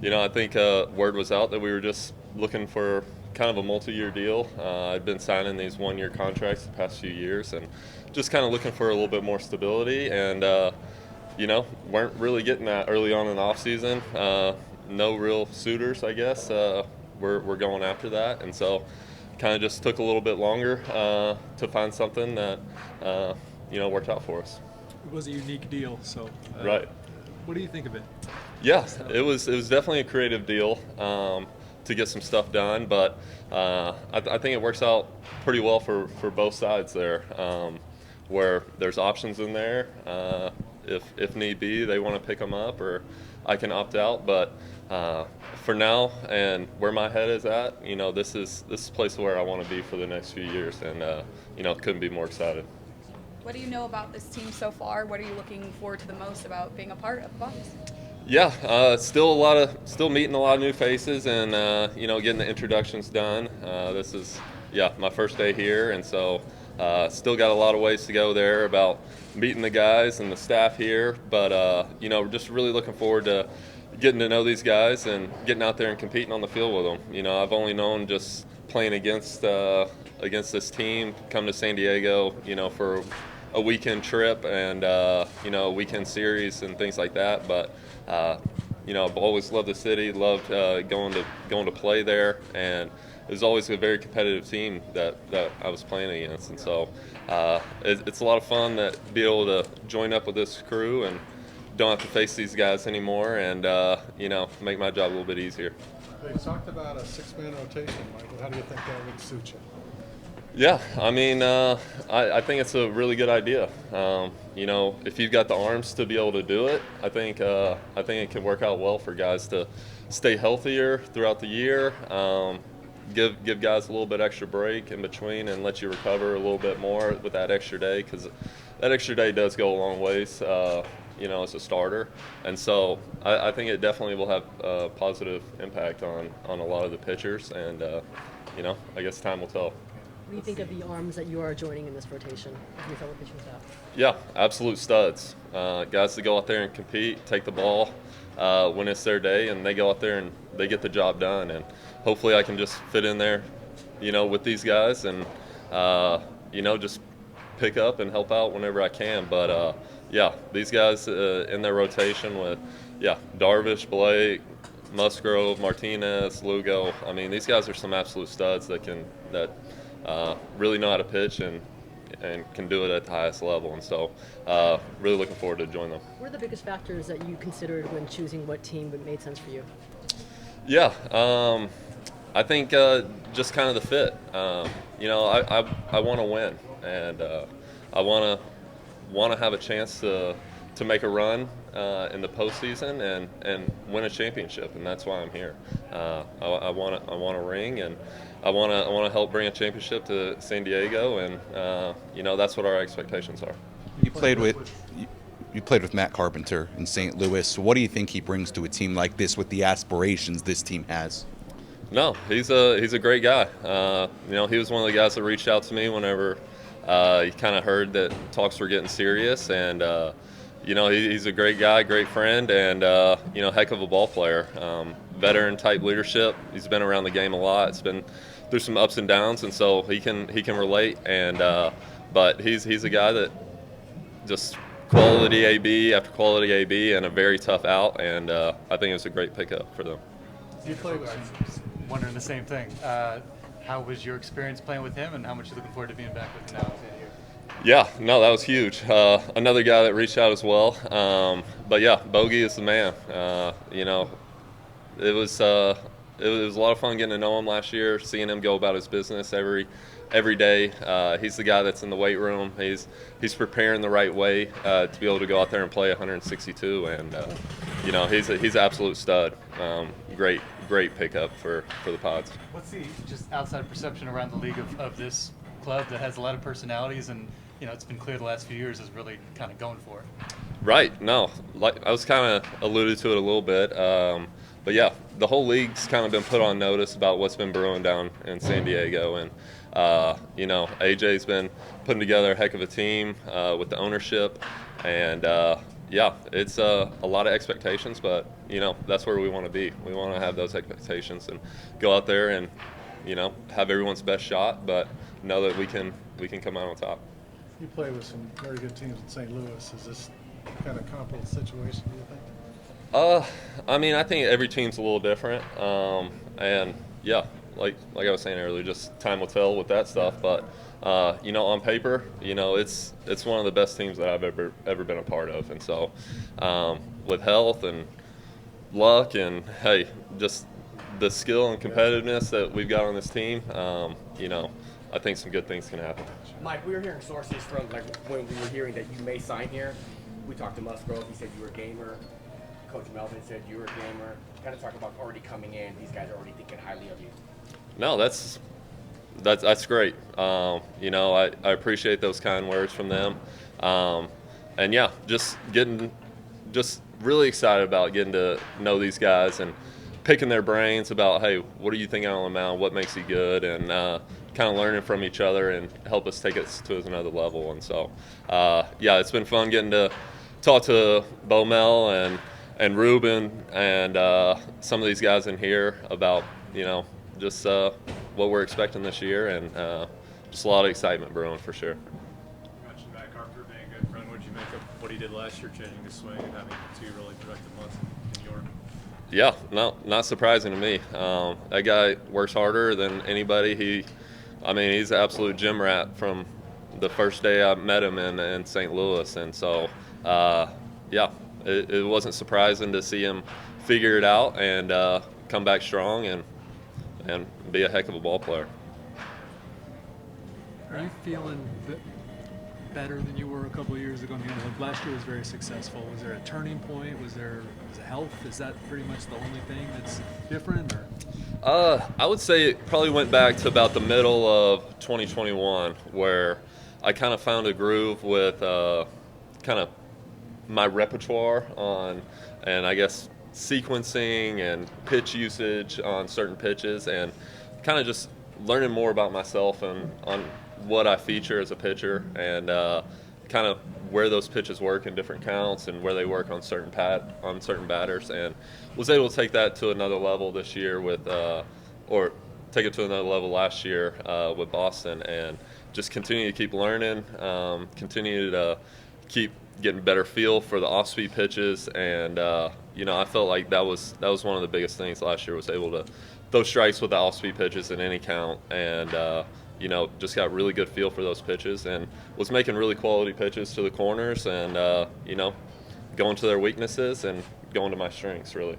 I think word was out that we were just looking for kind of a multi-year deal. I've been signing these one-year contracts the past few years and just kind of looking for a little bit more stability and, weren't really getting that early on in the offseason. No real suitors, I guess. We're going after that. And so kind of just took a little bit longer to find something that, worked out for us. It was a unique deal, so Right. what do you think of it? Yeah, it was definitely a creative deal to get some stuff done, but I think it works out pretty well for both sides there, where there's options in there. If need be, they want to pick them up, or I can opt out. But for now, and where my head is at, this is a place where I want to be for the next few years, and couldn't be more excited. What do you know about this team so far? What are you looking forward to the most about being a part of the Bucs? Yeah, still meeting a lot of new faces, and getting the introductions done. This is my first day here, and so still got a lot of ways to go there about meeting the guys and the staff here. But we're just really looking forward to getting to know these guys and getting out there and competing on the field with them. I've only known just playing against this team, come to San Diego, for a weekend trip and a weekend series and things like that. But I've always loved the city, loved going to play there, and it was always a very competitive team that I was playing against. And so it's a lot of fun to be able to join up with this crew and don't have to face these guys anymore, and make my job a little bit easier. They talked about a six-man rotation, Michael. How do you think that would suit you? Yeah, I mean, I think it's a really good idea. If you've got the arms to be able to do it, I think it can work out well for guys to stay healthier throughout the year. Give guys a little bit extra break in between and let you recover a little bit more with that extra day, because that extra day does go a long ways. As a starter, and so I think it definitely will have a positive impact on a lot of the pitchers, and I guess time will tell. What do you think of the arms that you are joining in this rotation of your fellow pitching staff? Yeah, absolute studs. Guys that go out there and compete, take the ball when it's their day, and they go out there and they get the job done. And hopefully I can just fit in there, with these guys and, just pick up and help out whenever I can. But, these guys in their rotation with, Darvish, Blake, Musgrove, Martinez, Lugo. I mean, these guys are some absolute studs that really know how to pitch and can do it at the highest level. And so really looking forward to joining them. What are the biggest factors that you considered when choosing what team made sense for you? Yeah, I think just kind of the fit. I want to win, and I want to have a chance to make a run in the postseason and win a championship, and that's why I'm here. I want a ring, and I want to help bring a championship to San Diego, and that's what our expectations are. You played with Matt Carpenter in St. Louis. What do you think he brings to a team like this with the aspirations this team has? No, he's a great guy. He was one of the guys that reached out to me whenever he kind of heard that talks were getting serious, and he's a great guy, great friend, and heck of a ball player. Veteran type leadership. He's been around the game a lot. It's been through some ups and downs, and so he can relate. And but he's a guy that just quality AB after quality AB and a very tough out, and I think it was a great pickup for them. You play with him. Wondering the same thing. How was your experience playing with him, and how much are you looking forward to being back with him now? Yeah, no, that was huge. Another guy that reached out as well. But yeah, Bogey is the man. It was a lot of fun getting to know him last year, seeing him go about his business every day. He's the guy that's in the weight room. He's preparing the right way to be able to go out there and play 162, and he's an absolute stud. Great pickup for the Pods. What's the just outside perception around the league of this club that has a lot of personalities, and it's been clear the last few years is really kind of going for it? Right. No, like I was kind of alluded to it a little bit. But yeah, the whole league's kind of been put on notice about what's been brewing down in San Diego, and AJ's been putting together a heck of a team with the ownership, and yeah, it's a lot of expectations, but that's where we want to be. We want to have those expectations and go out there and have everyone's best shot, but know that we can come out on top. You play with some very good teams in St. Louis. Is this kind of comparable situation, do you think? I mean, I think every team's a little different, and yeah, like I was saying earlier, just time will tell with that stuff. But on paper, it's one of the best teams that I've ever been a part of, and so with health and luck and hey, just the skill and competitiveness that we've got on this team, I think some good things can happen. Mike, we were hearing sources from when we were hearing that you may sign here. We talked to Musgrove. He said you were a gamer. Coach Melvin said you were a gamer. Kind of talk about already coming in. These guys are already thinking highly of you. No, that's great. I appreciate those kind words from them, and yeah, just really excited about getting to know these guys and picking their brains about, hey, what are you thinking on the mound? What makes you good? And kind of learning from each other and help us take it to another level. And so, yeah, it's been fun getting to talk to Bomel and Ruben and some of these guys in here about, just what we're expecting this year, and just a lot of excitement brewing for sure. You mentioned Matt Carpenter being a good friend. What did you make of what he did last year, changing his swing and having 2 really productive months in New York? Yeah, no, not surprising to me. That guy works harder than anybody. He's an absolute gym rat from the first day I met him in St. Louis. And so, yeah, it wasn't surprising to see him figure it out and come back strong and be a heck of a ball player. Are you feeling better than you were a couple of years ago? Last year was very successful. Was there a turning point? Was it health? Is that pretty much the only thing that's different? Or? I would say it probably went back to about the middle of 2021, where I kind of found a groove with kind of my repertoire and I guess sequencing and pitch usage on certain pitches, and kind of just learning more about myself and on what I feature as a pitcher, and kind of where those pitches work in different counts and where they work on certain batters, and was able to take that to another level this year with or take it to another level last year with Boston, and just continue to keep learning, continue to keep getting better feel for the off-speed pitches, and I felt like that was one of the biggest things last year, was able to throw strikes with the off-speed pitches in any count, and just got really good feel for those pitches, and was making really quality pitches to the corners, and going to their weaknesses and going to my strengths, really.